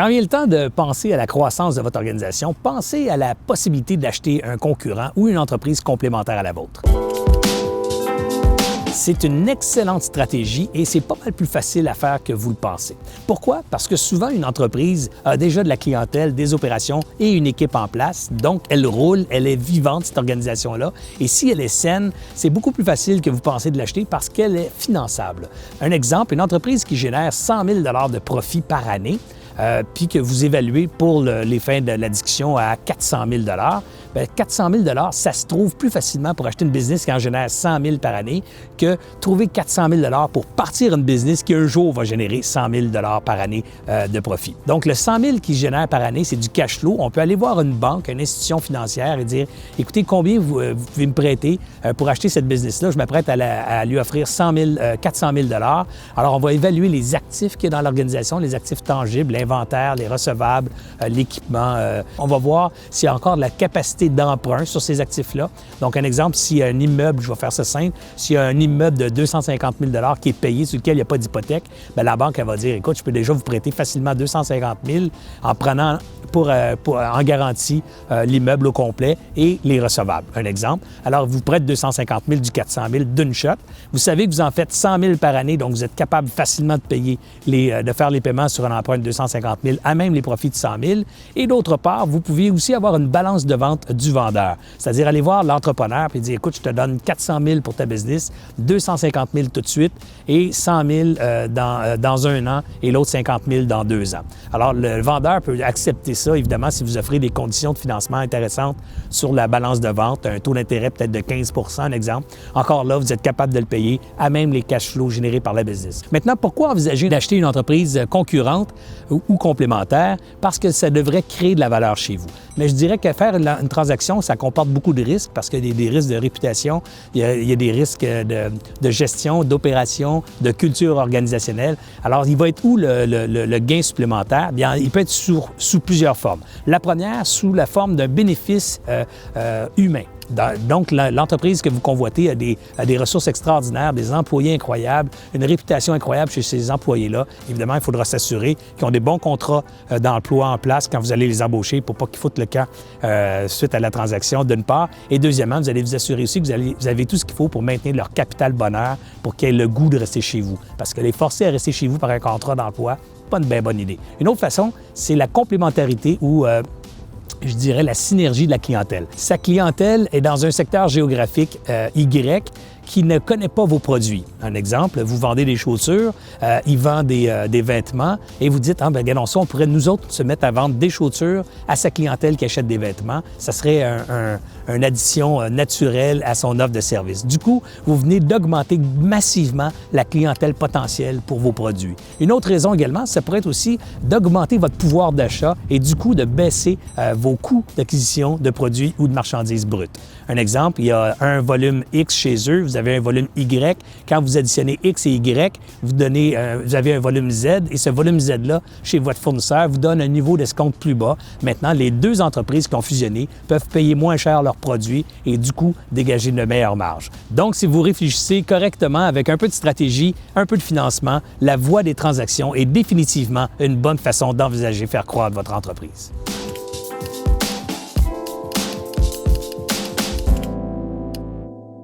Quand vient le temps de penser à la croissance de votre organisation, pensez à la possibilité d'acheter un concurrent ou une entreprise complémentaire à la vôtre. C'est une excellente stratégie et c'est pas mal plus facile à faire que vous le pensez. Pourquoi? Parce que souvent, une entreprise a déjà de la clientèle, des opérations et une équipe en place. Donc, elle roule, elle est vivante, cette organisation-là. Et si elle est saine, c'est beaucoup plus facile que vous pensez de l'acheter parce qu'elle est finançable. Un exemple, une entreprise qui génère 100 000 $ de profit par année, puis que vous évaluez pour les fins de la discussion à 400 000 $, bien, 400 000 $, ça se trouve plus facilement pour acheter une business qui en génère 100 000 par année que trouver 400 000 $ pour partir une business qui un jour va générer 100 000 $ par année de profit. Donc, le 100 000 qu'il génère par année, c'est du cash flow. On peut aller voir une banque, une institution financière et dire, écoutez, combien vous pouvez me prêter pour acheter cette business-là? Je m'apprête à lui offrir 400 000 $. Alors, on va évaluer les actifs qu'il y a dans l'organisation, les actifs tangibles, l'inventaire, les recevables, l'équipement. On va voir s'il y a encore de la capacité d'emprunt sur ces actifs-là. Donc, un exemple, s'il y a un immeuble, je vais faire ça simple, s'il y a un immeuble de 250 000 $ qui est payé, sur lequel il n'y a pas d'hypothèque, bien, la banque, elle va dire, écoute, je peux déjà vous prêter facilement 250 000 en prenant en garantie l'immeuble au complet et les recevables. Un exemple. Alors, vous prête 250 000 du 400 000 d'une shot. Vous savez que vous en faites 100 000 par année, donc vous êtes capable facilement de payer, de faire les paiements sur un emprunt de 250 000 à même les profits de 100 000. Et d'autre part, vous pouviez aussi avoir une balance de vente du vendeur. C'est-à-dire aller voir l'entrepreneur et dire, écoute, je te donne 400 000 pour ta business, 250 000 tout de suite et 100 000 dans un an et l'autre 50 000 dans 2 ans. Alors, le vendeur peut accepter ça, évidemment, si vous offrez des conditions de financement intéressantes sur la balance de vente, un taux d'intérêt peut-être de 15 % un exemple. Encore là, vous êtes capable de le payer à même les cash flows générés par la business. Maintenant, pourquoi envisager d'acheter une entreprise concurrente ou complémentaire? Parce que ça devrait créer de la valeur chez vous. Mais je dirais que faire une transaction, ça comporte beaucoup de risques parce qu'il y a des risques de réputation, il y a des risques de gestion, d'opération, de culture organisationnelle. Alors, il va être où le gain supplémentaire? Bien, il peut être sous plusieurs formes. La première, sous la forme d'un bénéfice humain. Donc, l'entreprise que vous convoitez a des ressources extraordinaires, des employés incroyables, une réputation incroyable chez ces employés-là. Évidemment, il faudra s'assurer qu'ils ont des bons contrats d'emploi en place quand vous allez les embaucher pour pas qu'ils foutent le camp suite à la transaction, d'une part. Et deuxièmement, vous allez vous assurer aussi que vous avez tout ce qu'il faut pour maintenir leur capital bonheur pour qu'ils aient le goût de rester chez vous. Parce que les forcer à rester chez vous par un contrat d'emploi, pas une bien bonne idée. Une autre façon, c'est la complémentarité ou je dirais la synergie de la clientèle. Sa clientèle est dans un secteur géographique Y qui ne connaît pas vos produits. Un exemple, vous vendez des chaussures, il vend des vêtements et vous dites, ah ben regardons ça, on pourrait nous autres se mettre à vendre des chaussures à sa clientèle qui achète des vêtements. Ça serait une addition naturelle à son offre de service. Du coup, vous venez d'augmenter massivement la clientèle potentielle pour vos produits. Une autre raison également, ça pourrait être aussi d'augmenter votre pouvoir d'achat et du coup de baisser vos coûts d'acquisition de produits ou de marchandises brutes. Un exemple, il y a un volume X chez eux, vous avez un volume Y. Quand vous additionnez X et Y, vous avez un volume Z et ce volume Z-là, chez votre fournisseur, vous donne un niveau d'escompte plus bas. Maintenant, les deux entreprises qui ont fusionné peuvent payer moins cher leurs produits et du coup, dégager de meilleures marges. Donc, si vous réfléchissez correctement avec un peu de stratégie, un peu de financement, la voie des transactions est définitivement une bonne façon d'envisager faire croître votre entreprise.